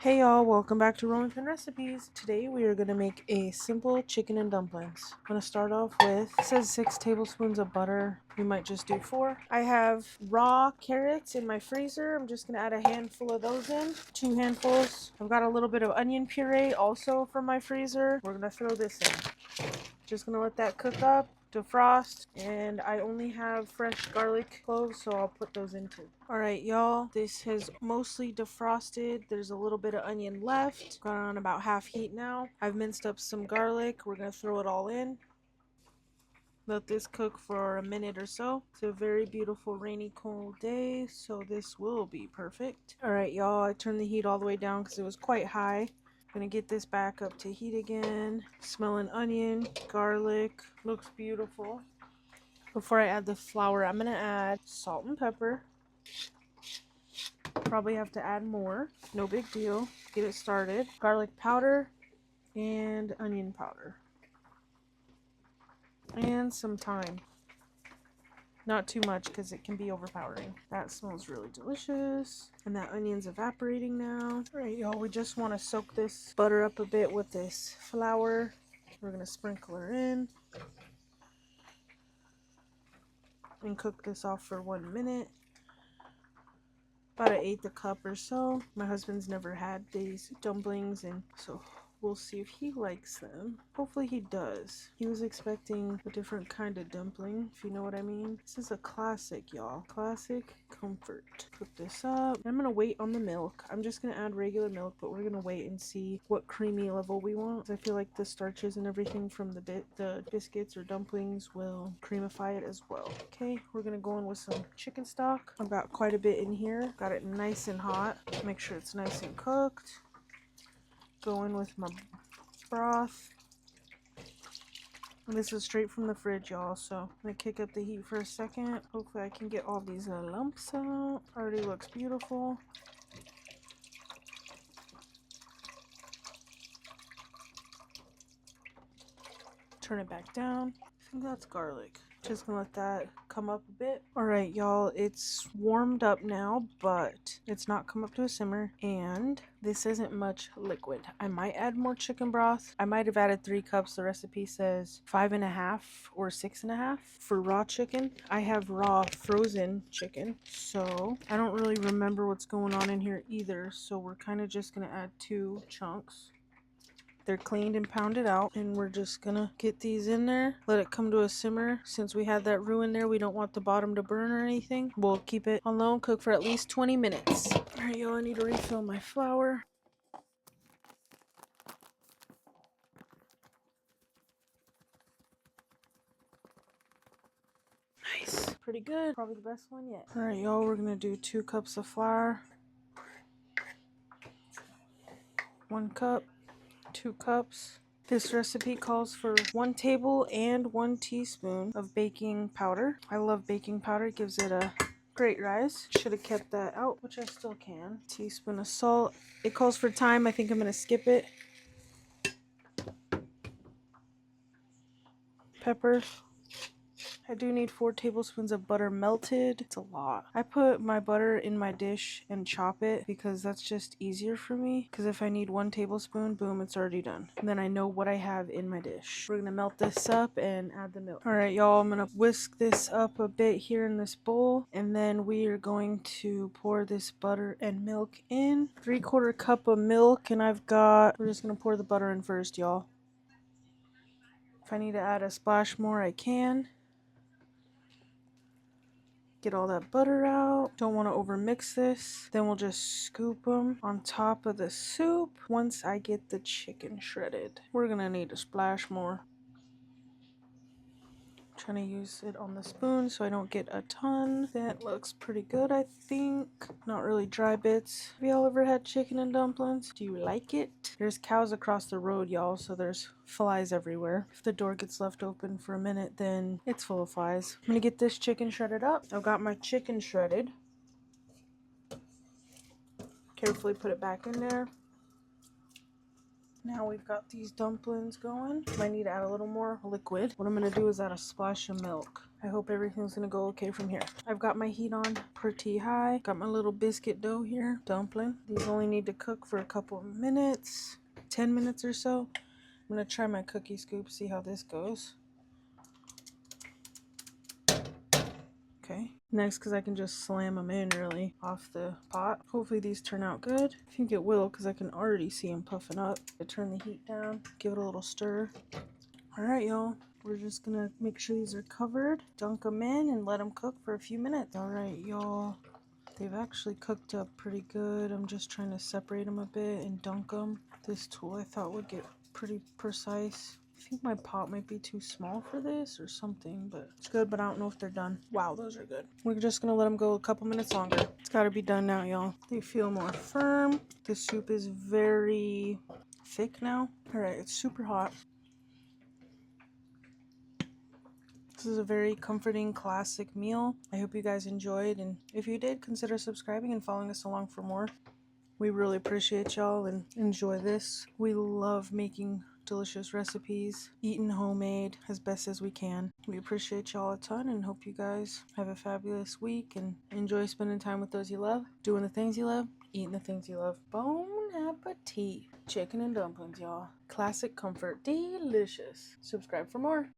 Hey y'all, welcome back to Rolling Pin Recipes. Today we are going to make a simple chicken and dumplings. I'm going to start off with, it says 6 tablespoons of butter. We might just do 4. I have raw carrots in my freezer. I'm just going to add a handful of those in. 2 handfuls. I've got a little bit of onion puree also from my freezer. We're going to throw this in. Just going to let that cook up. Defrost, and I only have fresh garlic cloves, so I'll put those in too. Alright y'all, this has mostly defrosted. There's a little bit of onion left. Got on about half heat now. I've minced up some garlic. We're going to throw it all in. Let this cook for a minute or so. It's a very beautiful rainy cold day, so this will be perfect. Alright y'all, I turned the heat all the way down because it was quite high. Gonna get this back up to heat again. Smelling onion, garlic, looks beautiful. Before I add the flour, I'm gonna add salt and pepper. Probably have to add more, no big deal. Get it started. Garlic powder and onion powder. And some thyme. Not too much because it can be overpowering. That smells really delicious. And that onion's evaporating now. Alright y'all, we just want to soak this butter up a bit with this flour. We're going to sprinkle her in. And cook this off for 1 minute. About an 1/8 cup or so. My husband's never had these dumplings, and so we'll see if he likes them. Hopefully he does. He was expecting a different kind of dumpling, if you know what I mean. This is a classic, y'all. Classic comfort. Cook this up. I'm gonna wait on the milk. I'm just gonna add regular milk, but we're gonna wait and see what creamy level we want. I feel like the starches and everything from the biscuits or dumplings will creamify it as well. Okay, we're gonna go in with some chicken stock. I've got quite a bit in here. Got it nice and hot. Make sure it's nice and cooked. Go in with my broth. And this is straight from the fridge, y'all, so I'm gonna kick up the heat for a second. Hopefully I can get all these lumps out. Already looks beautiful. Turn it back down. I think that's garlic. Just gonna let that come up a bit. Alright y'all, it's warmed up now, but it's not come up to a simmer, and this isn't much liquid. I might add more chicken broth. I might have added 3 cups. The recipe says 5.5 or 6.5 for raw chicken. I have raw frozen chicken, so I don't really remember what's going on in here either, so we're kind of just gonna add 2 chunks. They're cleaned and pounded out, and we're just gonna get these in there, let it come to a simmer. Since we had that roux in there, we don't want the bottom to burn or anything. We'll keep it on low and cook for at least 20 minutes. Alright y'all, I need to refill my flour. Nice. Pretty good. Probably the best one yet. Alright y'all, we're gonna do 2 cups of flour. 1 cup. 2 cups. This recipe calls for 1 table and 1 teaspoon of baking powder. I love baking powder. It gives it a great rise. Should have kept that out, which I still can. Teaspoon of salt. It calls for thyme. I think I'm going to skip it. Pepper. I do need 4 tablespoons of butter melted. It's a lot. I put my butter in my dish and chop it because that's just easier for me. Because if I need 1 tablespoon, boom, it's already done. And then I know what I have in my dish. We're going to melt this up and add the milk. Alright, y'all, I'm going to whisk this up a bit here in this bowl. And then we are going to pour this butter and milk in. 3/4 cup of milk, and we're just going to pour the butter in first, y'all. If I need to add a splash more, I can. Get all that butter out. Don't want to overmix this. Then we'll just scoop them on top of the soup once I get the chicken shredded. We're gonna need to splash more. Trying to use it on the spoon so I don't get a ton. That looks pretty good, I think. Not really dry bits. Have y'all ever had chicken and dumplings? Do you like it? There's cows across the road, y'all, so there's flies everywhere. If the door gets left open for a minute, then it's full of flies. I'm gonna get this chicken shredded up. I've got my chicken shredded. Carefully put it back in there. Now we've got these dumplings going. Might need to add a little more liquid. What I'm going to do is add a splash of milk. I hope everything's gonna go okay from here. I've got my heat on pretty high. Got my little biscuit dough here, dumpling. These only need to cook for a couple of minutes, 10 minutes or so. I'm gonna try my cookie scoop, see how this goes. Okay, next, because I can just slam them in really off the pot. Hopefully these turn out good. I think it will, because I can already see them puffing up. I turn the heat down, give it a little stir. All right, y'all. We're just gonna make sure these are covered, dunk them in, and let them cook for a few minutes. All right, y'all. They've actually cooked up pretty good. I'm just trying to separate them a bit and dunk them. This tool I thought would get pretty precise. I think my pot might be too small for this or something, but it's good, but I don't know if they're done. Wow, those are good. We're just gonna let them go a couple minutes longer. It's gotta be done now, y'all. They feel more firm. The soup is very thick now. All right, it's super hot. This is a very comforting, classic meal. I hope you guys enjoyed, and if you did, consider subscribing and following us along for more. We really appreciate y'all and enjoy this. We love making delicious recipes, eating homemade as best as we can. We appreciate y'all a ton and hope you guys have a fabulous week and enjoy spending time with those you love, doing the things you love, eating the things you love. Bon appetit. Chicken and dumplings, y'all. Classic comfort. Delicious. Subscribe for more.